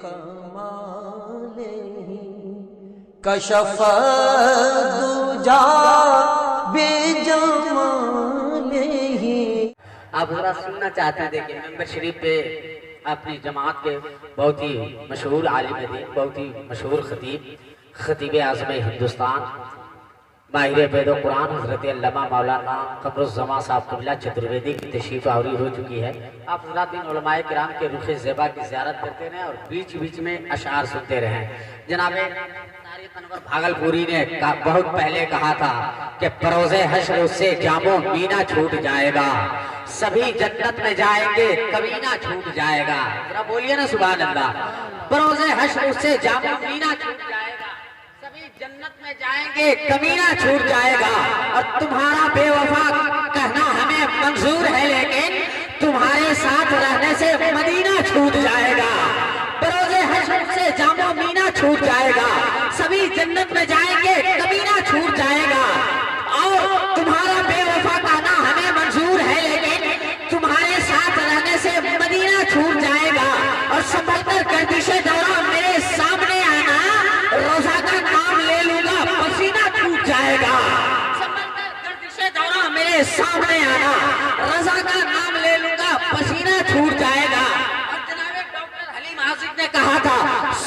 कमाले कशफ दुजा बेजमाले ही। आप जरा सुनना चाहते हैं, देखिए मेंबर शरीफ पे अपनी जमात के बहुत ही मशहूर आलिम दीन, बहुत ही मशहूर खतीब आज़म हिंदुस्तान, माहिर बैदो कुरान हज़रत अल्लामा मौलाना कमरुज़्ज़मा साहब क़िबला चतुर्वेदी की तशरीफ़ आवरी हो चुकी है। आप हज़रात इन उलमाए किराम के रुख़ ज़ेबा की ज़ियारत करते रहें और बीच बीच में अशार सुनते रहें। जनाब तारिक अनवर भागलपुरी ने बहुत पहले कहा था कि परोज़े हश्र उससे जामो मीना छूट जाएगा, सभी जन्नत में जाएंगे कमीना छूट जाएगा। जरा बोलिए ना सुभान अल्लाह। परोज़े हश्र उससे जामो मीना छूट जाएगा, सभी जन्नत में जाएंगे कमीना छूट जाएगा। और तुम्हारा बेवफा कहना हमें मंजूर है, लेकिन तुम्हारे साथ रहने से मदीना छूट जाएगा। परोज़े हश्र से जामो मीना छूट जाएगा, सभी जन्नत में जाएंगे कमीना छूट जाएगा। और तुम्हारा बेवफा कहना हमें मंजूर है, लेकिन तुम्हारे साथ रहने से मदीना छूट जाएगा। और संभलकर गर्दिशे दौरा मेरे सामने आना, रोजा का नाम ले लूंगा पसीना छूट जाएगा। संभलकर गर्दिशे दौरा मेरे सामने आना, रोजा का नाम ले लूंगा पसीना छूट जाएगा। और जनाब डॉक्टर हलीम आसिफ ने कहा था,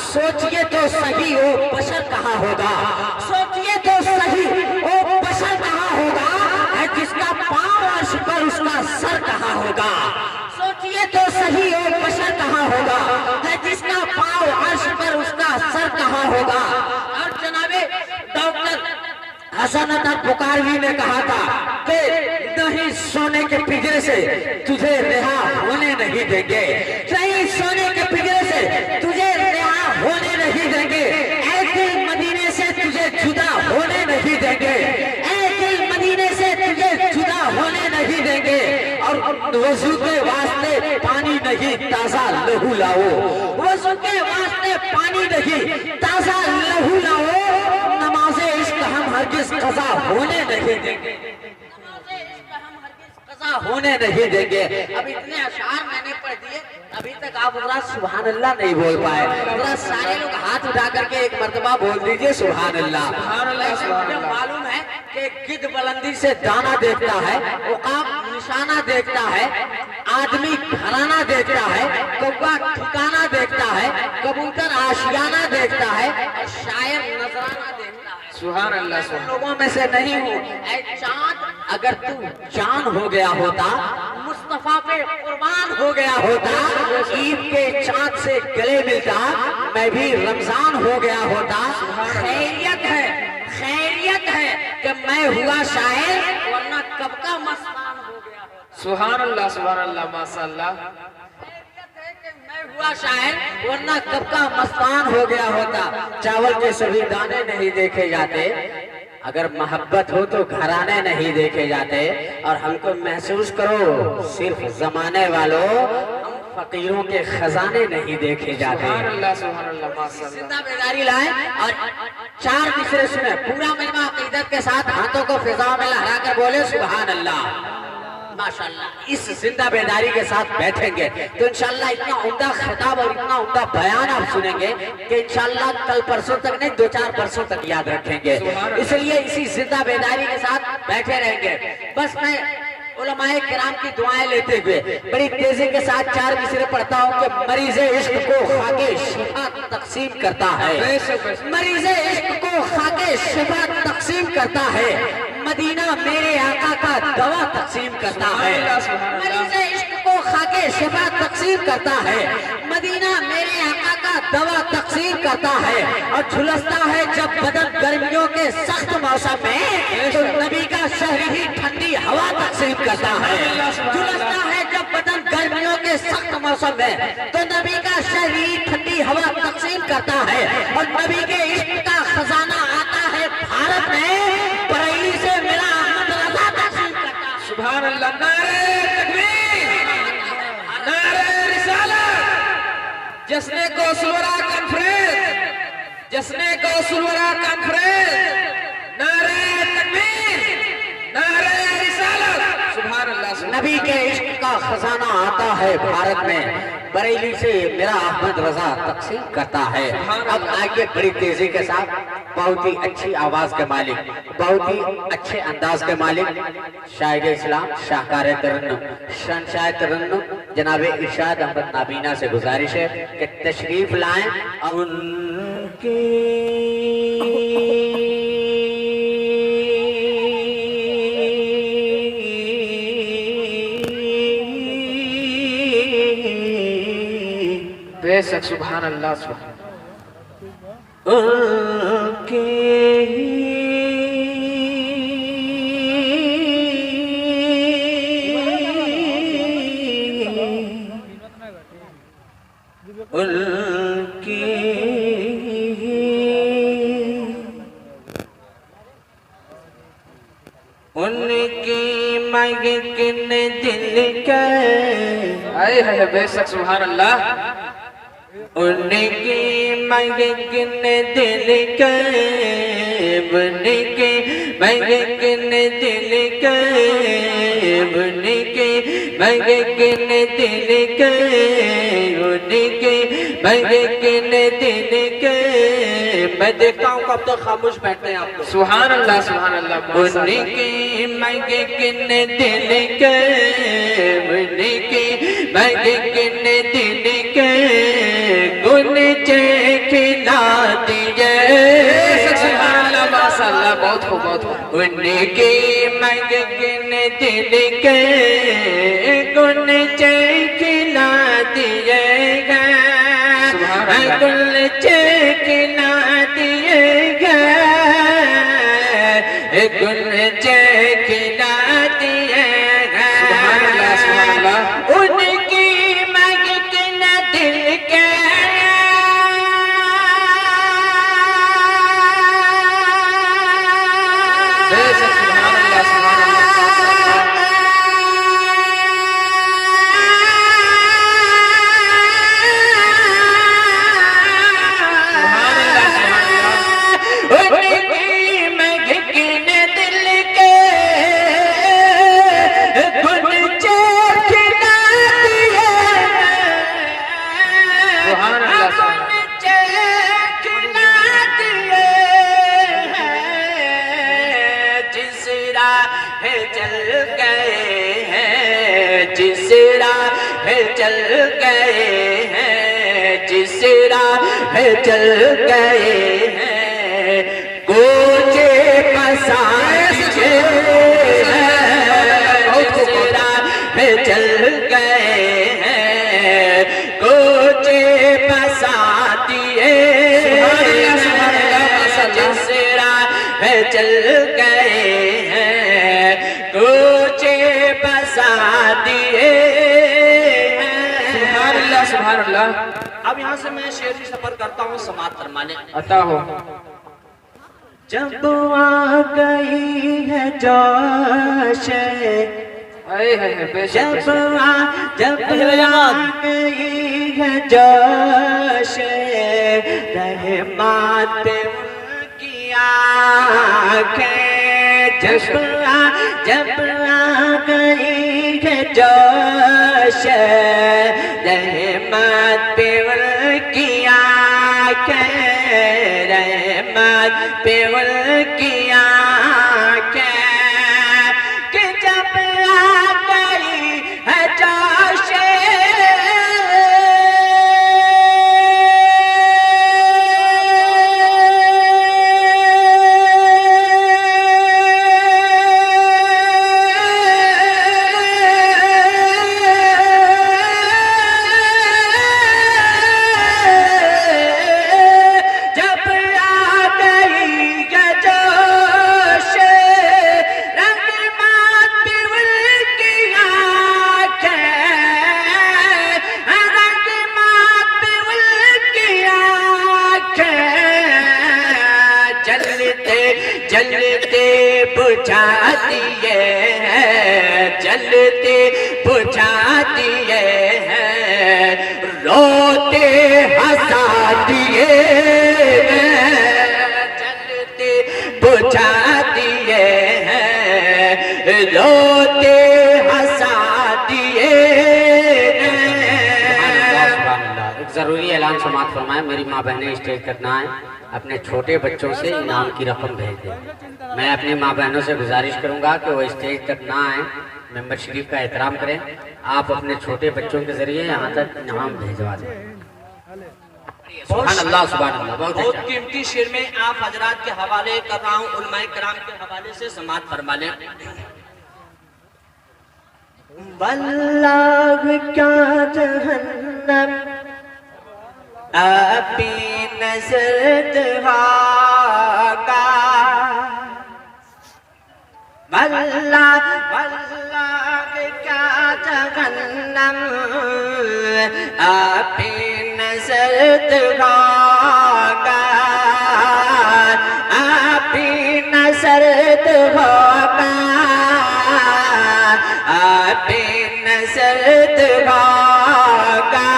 सोचिए तो सही वो बशर कहाँ होगा, सोचिए तो सही वो बशर कहाँ होगा, है जिसका पांव अर्श पर उसका सर कहाँ होगा। सोचिए तो सही वो बशर कहाँ होगा, है जिसका पांव अर्श पर उसका सर कहाँ होगा। और जनाबे डॉक्टर हसन अतक पुकारवी ने कहा था कि नहीं सोने के पिंजरे से तुझे रिहा होने नहीं देंगे, नहीं सोने के पिंजरे से तुझे रिहा होने नहीं देंगे, ऐ दिल मदीने से तुझे जुदा होने नहीं देंगे, ऐ दिल मदीने से तुझे जुदा होने नहीं देंगे। और वजू के वास्ते पानी नहीं ताजा लहू लाओ, वजू के वास्ते पानी नहीं ताजा लहू लाओ, नमाज़े इश्क हम हरगिज़ कज़ा होने नहीं देंगे, होने नहीं देंगे। अब इतने अशार मैंने पढ़ दिए, अभी तक आप जरा सुभान अल्लाह नहीं बोल पाए। जरा सारे लोग हाथ उठा करके एक मर्तबा बोल दीजिए सुभान अल्लाह। मुझे मालूम है कि गिद्ध बुलंदी से दाना देखता है, उकाब निशाना देखता है, आदमी घराना देखता है, कौवा ठिकाना देखता है, कबूतर आशियाना देखता है, और शायर नजराना देखता है। सुभान अल्लाह। लोगों में से नहीं हूँ। ऐ चांद अगर तू जान हो गया होता, मुस्तफा पे कुर्बान हो गया होता, ईद के चांद से गले मिलता, मैं भी रमजान हो गया होता। खैरियत है कि मैं हुआ शायर, वरना कब का मस्तान हो गया होता। सुभान अल्लाह माशाअल्लाह। मैं हुआ शायर, वरना कब का मस्तान हो गया होता। चावल के सभी दाने नहीं देखे जाते, अगर मोहब्बत हो तो घराने नहीं देखे जाते। और हमको महसूस करो सिर्फ जमाने वालों, हम फकीरों के खजाने नहीं देखे जाते। सुभान अल्लाह माशाअल्लाह। जिंदा बेदारी लाए और चार मिसरे सुने, पूरा मजमा अकीदत के साथ हाथों को फिजा में लहरा कर बोले सुभान अल्लाह माशाअल्लाह। इस जिंदा बेदारी के साथ बैठेंगे तो इंशाअल्लाह इतना उम्दा खिताब और इतना उम्दा बयान आप सुनेंगे कि इंशाअल्लाह कल परसों तक नहीं, 2-4 परसों तक याद रखेंगे। इसलिए इसी जिंदा बेदारी के साथ बैठे रहेंगे। बस मैं उलमाए किराम की दुआएं लेते हुए बड़ी तेजी के साथ 4 मिसरे पढ़ता हूँ कि मरीज़े इश्क को खाके शिफा तकसीम करता है, मरीज़े इश्क को खाके शिफा तकसीम करता है, मदीना मेरे आका का दवा तकसीम करता है। मरीज़े इश्क को खाके शिफा तकसीम करता है, मदीना मेरे आका का दवा तकसीम करता है। और झुलसता है जब बदन गर्मियों के सख्त मौसम में, तो नबी का शहर ही ठंडी हवा तकसीम करता है। झुलसता है जब बदन गर्मियों के सख्त मौसम में, तो नबी का शहर ही ठंडी हवा तकसीम करता है। और नबी के इश्क का खजाना आता है भारत में, बरेली से मिला अहमद रजा तकसीम करता है। सुभान अल्लाह। नारे तकबीर, नारे रिसालत, जश्न कौसलवरा कॉन्फ्रेंस, जश्न कौसलवरा कॉन्फ्रेंस, नारे तकबीर, नारे रिसालत। सुभान अल्लाह। नबी के इश्क का खजाना आता है भारत में बरेली से मेरा अहमद रजा तकसीम करता है। अब आगे बड़ी तेजी के साथ बहुत ही अच्छी आवाज के मालिक, बहुत ही अच्छे अंदाज के मालिक शायर इस्लाम शाहकार तरन्नुम शहंशाह तरन्नुम जनाब इरशाद अहमद नाबीना से गुजारिश है कि तशरीफ लाएं। उनके बेशक सुभान अल्लाह सुभान उनकी मगन दिल का आए है बेशक सुभान अल्लाह उनकी मगन दिल का उनकी मगन दिल का उनकी मगन दिल का उनकी मगन दिल का मैं देखता हूँ कब तक खामोश बैठते हैं आप लोग। सुभान अल्लाह उनकी मगन दिल के उनकी मगन दिल के गुन खिला दिए। सुभान अल्लाह माशाअल्लाह बहुत खूब उनकी मगन दिल के गुन खिला दिए गुल खिला दिए गुल खिला दिए सुभान अल्लाह उनकी मगन दिल के बेशक सुभान अल्लाह चल गए हैं जिस राह चल गए हैं कोचे पसाए चल गए हैं कोचे पसा दिए जिस राह चल गए हैं कोचे पसा दिए। सुभान अल्लाह। अब यहाँ से मैं शेर की सफर करता हूँ समात फरमाने अता हो। जब आ गई है जोश आए है बेशक जब आ गई है जोश रहमत की आँखें जब आ गई है जोश रहमत पे की आँखें रहमत पे की आँखें कि जब आ गई है जोश जलते बुझा दिए हैं जलते बुझा दिए हैं रोते हंसा दिए जलते बुझा दिए हैं रोते हंसा दिए ज़रूरी ऐलान समाप्त फरमाएं। मेरी माँ बहनें स्टेज तक ना आए, अपने छोटे बच्चों से इनाम की रकम भेज दें। मैं अपनी माँ बहनों से गुजारिश करूँगा कि वो स्टेज तक ना आए, मेंबर शरीफ का एहतराम करें। आप अपने छोटे बच्चों के ज़रिए यहाँ तक इनाम भेजवा दें। सुभान अल्लाह, सुभान अल्लाह। बहुत कीमती शेर में आप हजरात के हवाले कर रहा हूँ, उलमाए कराम के हवाले से समाप्त फरमा लें। वल्लाह क्या जहन्नम आपी नजर दहाका, वल्लाह वल्लाह क्या जहन्नम आपी नजर दहाका, आपी नजर दहाका, आपी नजर दहाका।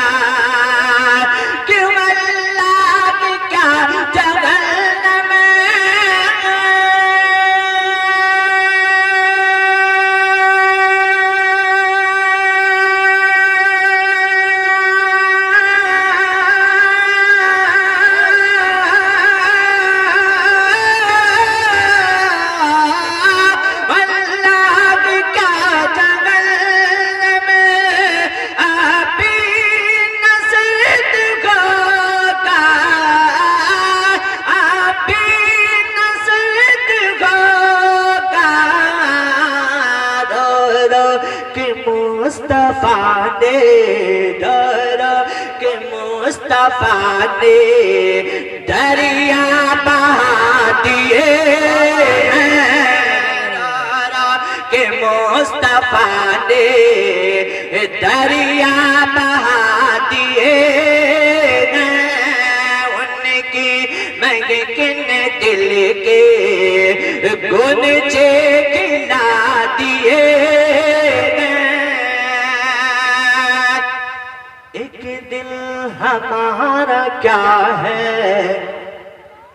क्यों अल्लाह क्या जहन्नम मुस्तफा ने डरा के मुस्तफा ने दरिया बहा दिए, के मुस्तफा ने दरिया बहा दिए। उनकी मैं किन दिल के गुनचे खिला दिए। एक दिल हमारा क्या है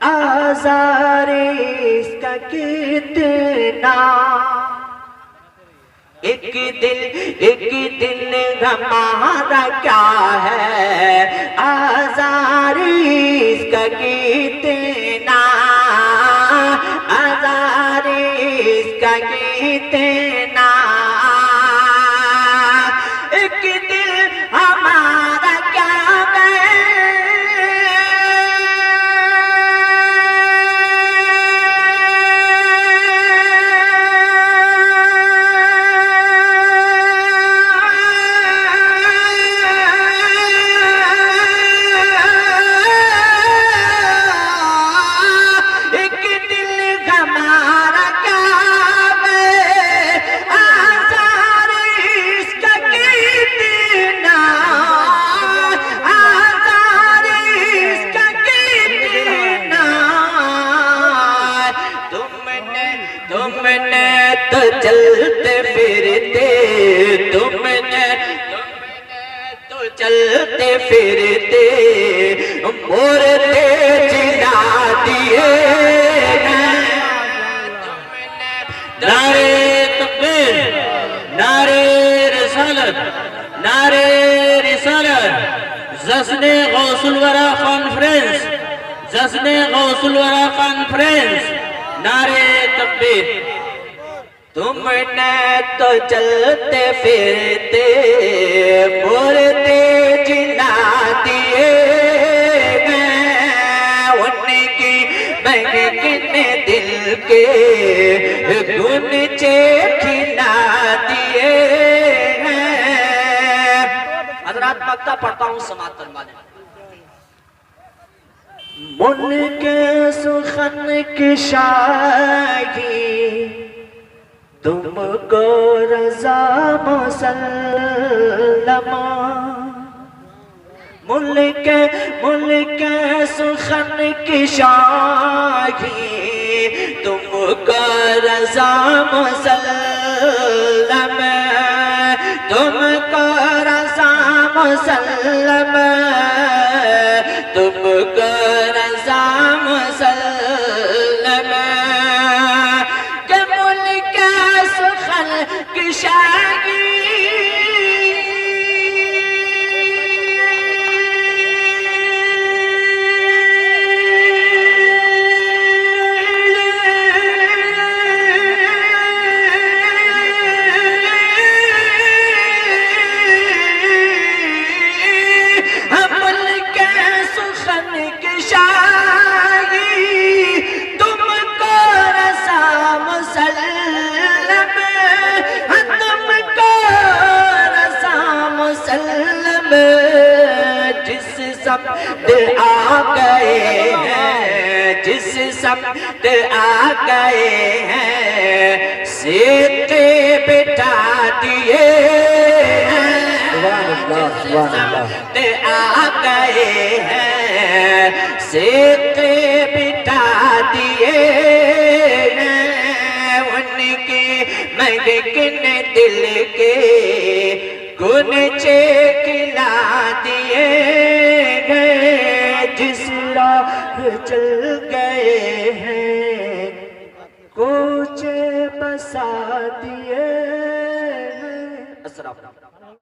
आज़ारे इसका कितना, एक दिल हमारा क्या है आज़ारे इसका कितना, आज़ारे इसका कितना। एक दिल हमारा क्या चलते फिरते तुमने तो चलते फिरते मोरते जिला दिए। नारे तकबीर, नारे रिसालत, नारे रिसालत। जश्न गौसुल वरा कॉन्फ्रेंस, जश्न गौसुल वरा कॉन्फ्रेंस। नारे तकबीर। तुमने तो चलते फिरते मुर्दे जिला दिए, उनकी महकिन दिल के गुनचे खिला दिए। हजरात मक्ता पढ़ता हूँ समात फरमाने। मुल्क सुखन की शाही तुमको रज़ा मुसल्लमा, मुल्क सुखन की शाही तुमको रज़ा मुसल्लम, तुमको रज़ा मुसल्लम, तुमको रज़ा मुसल्लम। समत आ गए हैं, जिस समत आ गए हैं, सीते बिठा दिए हैं, समत आ गए हैं, सीते बिठा दिए हैं, उनके महकिन दिल के गुनचे खिला दिए गए, जिस राह चल गए हैं, कुछ बसा दिए हैं। अस्सलाम वालेकुम।